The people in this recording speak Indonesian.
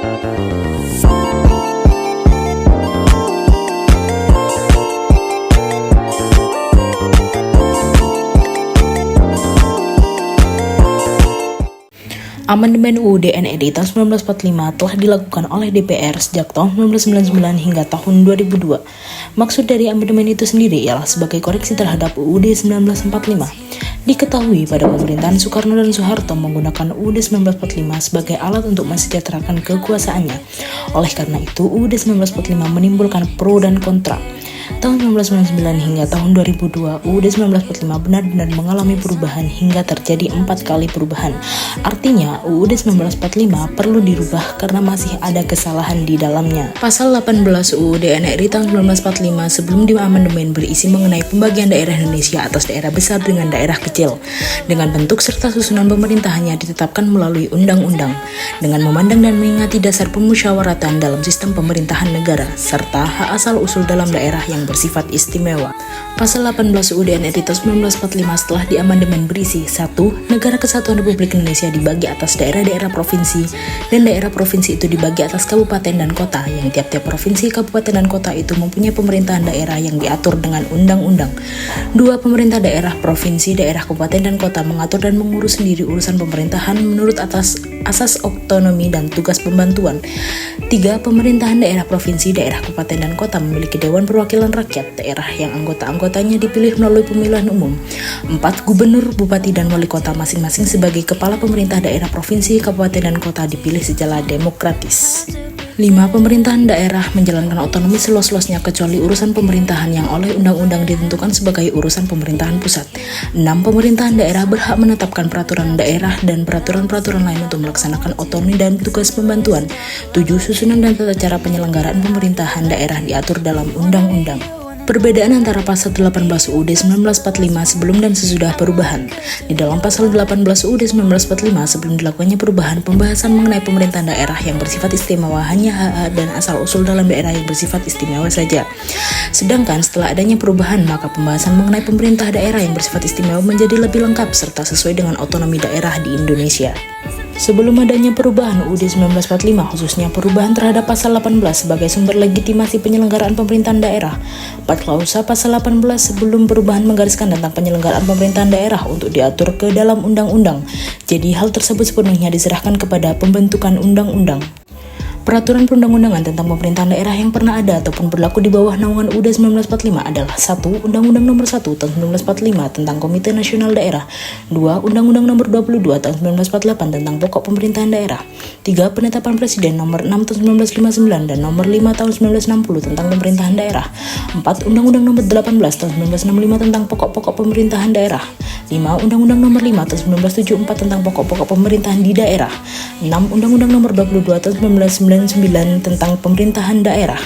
Amandemen UUD NRI tahun 1945 telah dilakukan oleh DPR sejak tahun 1999 hingga tahun 2002. Maksud dari amandemen itu sendiri ialah sebagai koreksi terhadap UUD 1945. Diketahui pada pemerintahan Soekarno dan Soeharto menggunakan UUD 1945 sebagai alat untuk mensejahterakan kekuasaannya. Oleh karena itu, UUD 1945 menimbulkan pro dan kontra. Tahun 1999 hingga tahun 2002, UUD 1945 benar-benar mengalami perubahan hingga terjadi 4 kali perubahan. Artinya, UUD 1945 perlu dirubah karena masih ada kesalahan di dalamnya. Pasal 18 UUD NRI tahun 1945 sebelum diamandemen berisi mengenai pembagian daerah Indonesia atas daerah besar dengan daerah kecil. Dengan bentuk serta susunan pemerintahannya ditetapkan melalui undang-undang. Dengan memandang dan mengingati dasar pemusyawaratan dalam sistem pemerintahan negara, serta hak asal-usul dalam daerah yang bersifat istimewa. Pasal 18 UUD NRI tahun 1945 setelah diamandemen berisi 1. Negara Kesatuan Republik Indonesia dibagi atas daerah-daerah provinsi, dan daerah provinsi itu dibagi atas kabupaten dan kota, yang tiap-tiap provinsi, kabupaten, dan kota itu mempunyai pemerintahan daerah yang diatur dengan undang-undang. 2. Pemerintah daerah provinsi, daerah, kabupaten, dan kota mengatur dan mengurus sendiri urusan pemerintahan menurut asas otonomi dan tugas pembantuan. 3. Pemerintahan daerah provinsi, daerah, kabupaten, dan kota memiliki Dewan Perwakilan Rakyat daerah yang anggota-anggotanya dipilih melalui pemilihan umum. 4. Gubernur, bupati, dan wali kota masing-masing sebagai kepala pemerintah daerah provinsi, kabupaten, dan kota dipilih secara demokratis. 5. Pemerintahan daerah menjalankan otonomi seluas-luasnya kecuali urusan pemerintahan yang oleh undang-undang ditentukan sebagai urusan pemerintahan pusat. 6. Pemerintahan daerah berhak menetapkan peraturan daerah dan peraturan-peraturan lain untuk melaksanakan otonomi dan tugas pembantuan. 7. Susunan dan tata cara penyelenggaraan pemerintahan daerah diatur dalam undang-undang. Perbedaan antara pasal 18 UUD 1945 sebelum dan sesudah perubahan. Di dalam pasal 18 UUD 1945 sebelum dilakukannya perubahan, pembahasan mengenai pemerintahan daerah yang bersifat istimewa hanya hak dan asal-usul dalam daerah yang bersifat istimewa saja. Sedangkan setelah adanya perubahan, maka pembahasan mengenai pemerintah daerah yang bersifat istimewa menjadi lebih lengkap serta sesuai dengan otonomi daerah di Indonesia. Sebelum adanya perubahan UUD 1945, khususnya perubahan terhadap pasal 18 sebagai sumber legitimasi penyelenggaraan pemerintahan daerah, 4 klausa pasal 18 sebelum perubahan menggariskan tentang penyelenggaraan pemerintahan daerah untuk diatur ke dalam undang-undang. Jadi hal tersebut sepenuhnya diserahkan kepada pembentukan undang-undang. Peraturan perundang-undangan tentang pemerintahan daerah yang pernah ada ataupun berlaku di bawah naungan UUD 1945 adalah 1. Undang-Undang Nomor 1 Tahun 1945 tentang Komite Nasional Daerah. 2. Undang-Undang Nomor 22 Tahun 1948 tentang Pokok Pemerintahan Daerah. 3. Penetapan Presiden Nomor 6 Tahun 1959 dan Nomor 5 Tahun 1960 tentang Pemerintahan Daerah. 4. Undang-Undang Nomor 18 Tahun 1965 tentang Pokok-pokok Pemerintahan Daerah. 5. Undang-Undang Nomor 5 Tahun 1974 tentang Pokok-pokok Pemerintahan di Daerah. 6. Undang-Undang Nomor 22 Tahun 1999 tentang Pemerintahan Daerah.